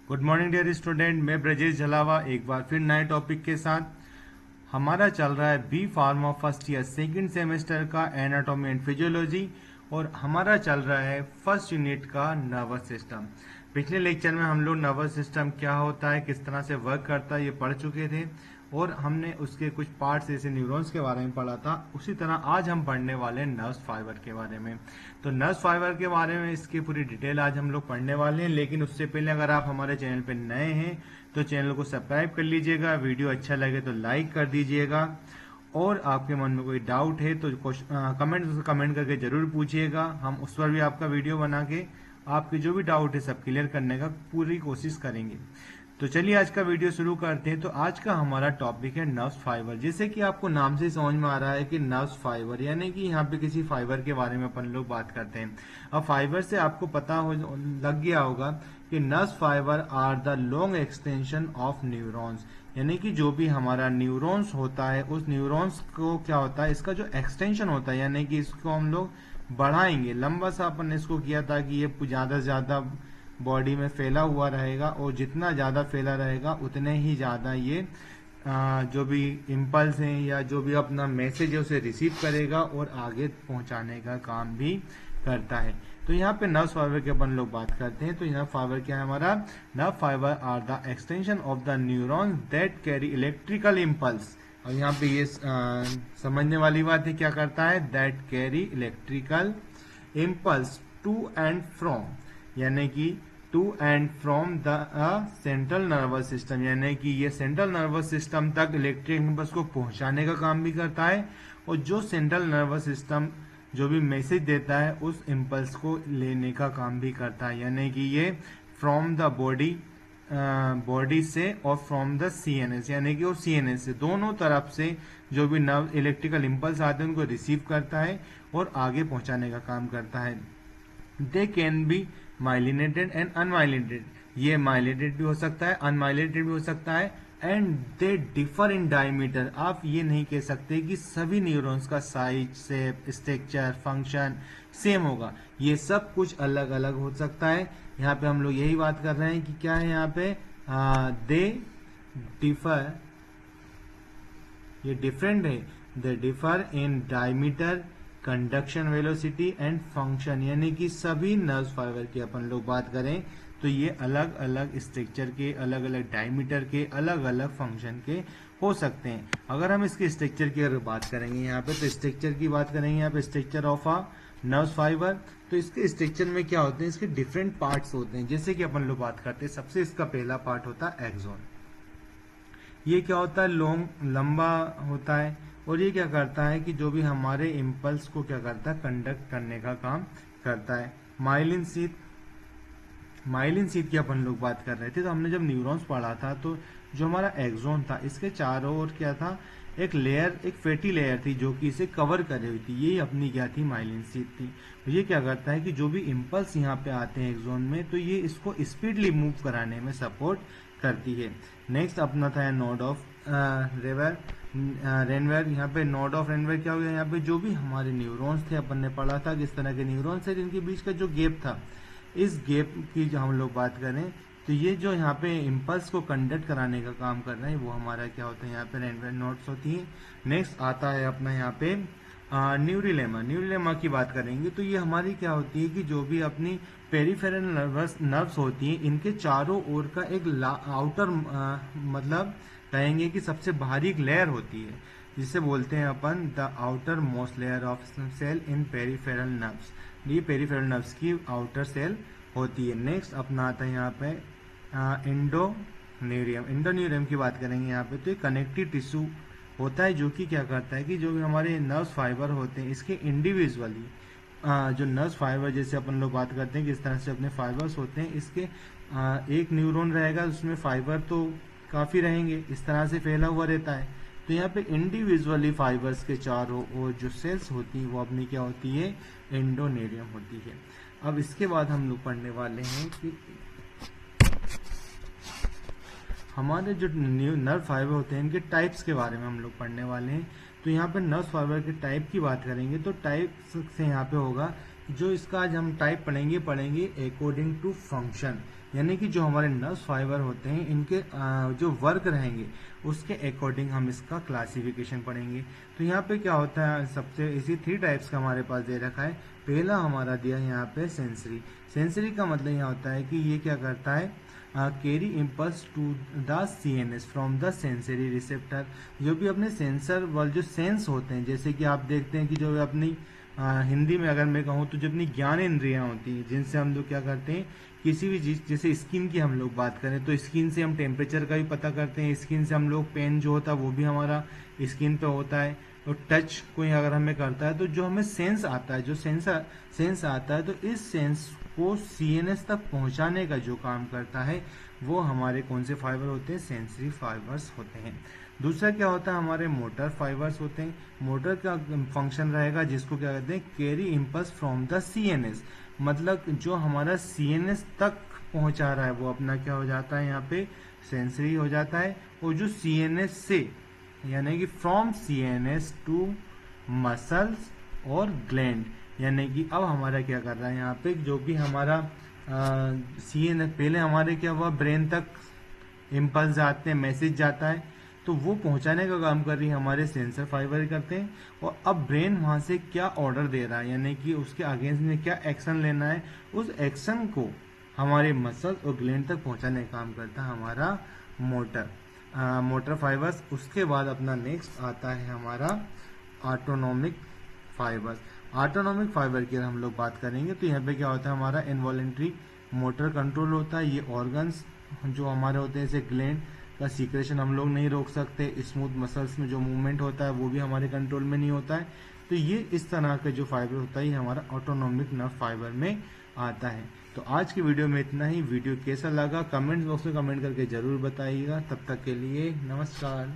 Good morning dear student, मैं ब्रजेश जलावा एक बार फिर नए टॉपिक के साथ। हमारा चल रहा है B pharma first year second semester का एनाटॉमी एंड फिजियोलॉजी और हमारा चल रहा है फर्स्ट यूनिट का नर्वस सिस्टम। पिछले लेक्चर में हम लोग नर्वस सिस्टम क्या होता है, किस तरह से वर्क करता है, ये पढ़ चुके थे और हमने उसके कुछ पार्ट्स जैसे न्यूरॉन्स के बारे में पढ़ा था। उसी तरह आज हम पढ़ने वाले हैं नर्व्स फाइबर के बारे में। तो नर्व्स फाइबर के बारे में इसकी पूरी डिटेल आज हम लोग पढ़ने वाले हैं, लेकिन उससे पहले अगर आप हमारे चैनल पर नए हैं तो चैनल को सब्सक्राइब कर लीजिएगा, वीडियो अच्छा लगे तो लाइक कर दीजिएगा और आपके मन में कोई डाउट है तो कमेंट करके जरूर पूछिएगा। हम उस पर भी आपका वीडियो बना के आपके जो भी डाउट है सब क्लियर करने का पूरी कोशिश करेंगे। तो चलिए आज का वीडियो शुरू करते हैं। तो आज का हमारा टॉपिक है नर्व्स फाइबर। जैसे कि आपको नाम से समझ में आ रहा है कि नर्व्स फाइबर यानी कि यहाँ पे किसी फाइबर के बारे में अपन लोग बात करते हैं। अब फाइबर से आपको पता हो लग गया होगा कि nerves fibre are the long extension of neurons, यानी कि जो भी हमारा न्यूरॉन्स होता है उस न्यूरॉन्स को क्या होता है, इसका जो एक्सटेंशन होता है, यानी कि इसको हम लोग बढ़ाएंगे। लंबा सा अपन ने इसको किया था कि ये ज्यादा से ज्यादा बॉडी में फैला हुआ रहेगा और जितना ज़्यादा फैला रहेगा उतने ही ज़्यादा ये जो भी इम्पल्स हैं या जो भी अपना मैसेज है उसे रिसीव करेगा और आगे पहुंचाने का काम भी करता है। तो यहाँ पे नर्व फाइबर की अपन लोग बात करते हैं। तो नर्व फाइबर क्या है हमारा? Nerve fibre are the extension of the neuron that carry electrical impulse. और यहाँ पे ये समझने वाली बात है, क्या करता है? That carry electrical impulse to and from, यानी कि to and from the central nervous system, यानी कि ये सेंट्रल नर्वस सिस्टम तक इलेक्ट्रिक इम्पल्स को पहुंचाने का काम भी करता है और जो सेंट्रल नर्वस सिस्टम जो भी मैसेज देता है उस इम्पल्स को लेने का काम भी करता है, यानी कि ये फ्रॉम द बॉडी से और फ्रॉम द सीएनएस, यानी कि और सीएनएस से दोनों तरफ से जो भी नर्व इलेक्ट्रिकल इम्पल्स आते हैं उनको रिसीव करता है और आगे पहुंचाने का काम करता है। They can be myelinated and unmyelinated, ये माइलिनेटेड भी हो सकता है, अनमाइलिनेटेड भी हो सकता है। And they differ in diameter, आप ये नहीं कह सकते कि सभी न्यूरॉन्स का size, shape, structure, function same होगा, ये सब कुछ अलग अलग हो सकता है। यहाँ पे हम लोग यही बात कर रहे हैं कि क्या है यहाँ पे, दे डिफर, ये डिफरेंट है, they differ in diameter, conduction velocity and function, यानी कि सभी नर्व फाइबर की अपन लोग बात करें तो ये अलग अलग स्ट्रक्चर के, अलग अलग डायमीटर के, अलग अलग फंक्शन के हो सकते हैं। अगर हम इसके स्ट्रक्चर की अगर बात करेंगे यहाँ पे, तो स्ट्रक्चर की बात करेंगे यहाँ पे, structure of a nerve fibre. तो इसके स्ट्रक्चर में क्या होते हैं, इसके डिफरेंट पार्ट्स होते हैं। जैसे कि अपन लोग बात करते हैं, सबसे इसका पहला पार्ट होता है एक्सोन। ये क्या होता है, लंबा होता है और ये क्या करता है कि जो भी हमारे इम्पल्स को क्या करता है, कंडक्ट करने का काम करता है। माइलिन सीथ की अपन लोग बात कर रहे थे, तो हमने जब न्यूरॉन्स पढ़ा था तो जो हमारा एक्सोन था इसके चारों ओर क्या था, एक लेयर, एक फैटी लेयर थी जो कि इसे कवर करे हुई थी, यही अपनी क्या थी, माइलिन सीथ थी। तो ये क्या करता है कि जो भी इम्पल्स यहाँ पे आते हैं एक्सोन में तो ये इसको स्पीडली मूव कराने में सपोर्ट करती है। नेक्स्ट अपना था नोड ऑफ रेनवेयर। यहाँ पे नोड ऑफ रेनवेयर क्या हो गया, यहाँ पे जो भी हमारे न्यूरॉन्स थे अपन ने पढ़ा था किस तरह के न्यूरॉन्स है जिनके बीच का जो गैप था, इस गैप की जो हम लोग बात करें तो ये जो यहाँ पे इम्पल्स को कंडक्ट कराने का काम कर रहे हैं वो हमारा क्या होता है, यहाँ पे रेनवेयर नोड्स होती है। नेक्स्ट आता है अपना यहाँ पे न्यूरिलेमा की बात करेंगे तो ये हमारी क्या होती है कि जो भी अपनी पेरिफेरल नर्व्स होती हैं इनके चारों ओर का एक आउटर मतलब कहेंगे कि सबसे बाहरी एक लेयर होती है जिसे बोलते हैं अपन the outermost layer of cell in peripheral nerves. ये पेरिफेरल नर्व्स की आउटर सेल होती है। नेक्स्ट अपना आता है यहाँ पे इंडोन्यूरियम की बात करेंगे यहाँ पे, तो ये कनेक्टिव टिश्यू होता है जो कि क्या करता है कि जो भी हमारे नर्व फाइबर होते हैं इसके इंडिविजुअली जो नर्व फाइबर जैसे अपन लोग बात करते हैं किस तरह से अपने फाइबर्स होते हैं, इसके एक न्यूरॉन रहेगा उसमें फाइबर तो काफ़ी रहेंगे, इस तरह से फैला हुआ रहता है। तो यहाँ पे इंडिविजुअली फाइबर्स के चारों ओर जो सेल्स होती है वो अपनी क्या होती है, एंडोनेरियम होती है। अब इसके बाद हम लोग पढ़ने वाले हैं कि हमारे जो नर्व फाइबर होते हैं इनके टाइप्स के बारे में हम लोग पढ़ने वाले हैं। तो यहाँ पे नर्व फाइबर के टाइप की बात करेंगे तो टाइप से यहाँ पे होगा जो इसका आज हम टाइप पढ़ेंगे अकॉर्डिंग टू फंक्शन, यानी कि जो हमारे नर्व फाइबर होते हैं इनके जो वर्क रहेंगे उसके अकॉर्डिंग हम इसका क्लासिफिकेशन पढ़ेंगे। तो यहाँ पे क्या होता है, सबसे इसी 3 टाइप्स का हमारे पास दे रखा है। पहला हमारा दिया है यहाँ पे सेंसरी। सेंसरी का मतलब यहाँ होता है कि ये क्या करता है, carry impulse to the CNS from the sensory receptor. जो भी अपने सेंसर वाले जो सेंस होते हैं, जैसे कि आप देखते हैं कि जो अपनी हिंदी में अगर मैं कहूँ तो जो अपनी ज्ञान इंद्रियां होती हैं जिनसे हम लोग क्या करते हैं, किसी भी चीज, जैसे स्किन की हम लोग बात करें तो स्किन से हम टेम्परेचर का भी पता करते हैं, स्किन से हम लोग पेन जो होता है वो भी हमारा स्किन पे होता है, और टच कोई अगर हमें करता है तो जो हमें सेंस आता है, जो सेंस आता है, तो इस सेंस को CNS तक पहुंचाने का जो काम करता है वो हमारे कौन से फाइबर होते हैं, सेंसरी फाइबर्स होते हैं। दूसरा क्या होता है, हमारे मोटर फाइबर्स होते हैं। मोटर का फंक्शन रहेगा जिसको क्या कहते हैं, carry impulse from the CNS, मतलब जो हमारा CNS तक पहुंचा रहा है वो अपना क्या हो जाता है, यहाँ पे सेंसरी हो जाता है। और जो CNS से, यानी कि फ्रॉम CNS टू मसल्स और ग्लैंड, यानी कि अब हमारा क्या कर रहा है यहाँ पे, जो भी हमारा CNS पहले हमारे क्या हुआ, ब्रेन तक इम्पल्स जाते हैं, मैसेज जाता है, तो वो पहुंचाने का काम कर रही है हमारे सेंसर फाइबर करते हैं। और अब ब्रेन वहां से क्या ऑर्डर दे रहा है, यानी कि उसके अगेंस्ट में क्या एक्शन लेना है, उस एक्शन को हमारे मसल और ग्लैंड तक पहुंचाने का काम करता है हमारा मोटर फाइबर्स। उसके बाद अपना नेक्स्ट आता है हमारा ऑटोनोमिक फाइबर्स। ऑटोनोमिक फाइबर की हम लोग बात करेंगे तो यहाँ पे क्या होता है, हमारा इनवॉलेंट्री मोटर कंट्रोल होता है। ये ऑर्गन्स जो हमारे होते हैं, जैसे ग्लैंड का सीक्रेशन हम लोग नहीं रोक सकते, स्मूथ मसल्स में जो मूवमेंट होता है वो भी हमारे कंट्रोल में नहीं होता है। तो ये इस तरह का जो फाइबर होता है ये हमारा ऑटोनोमिक नर्व फाइबर में आता है। तो आज की वीडियो में इतना ही। वीडियो कैसा लगा कमेंट बॉक्स में कमेंट करके जरूर बताइएगा। तब तक के लिए नमस्कार।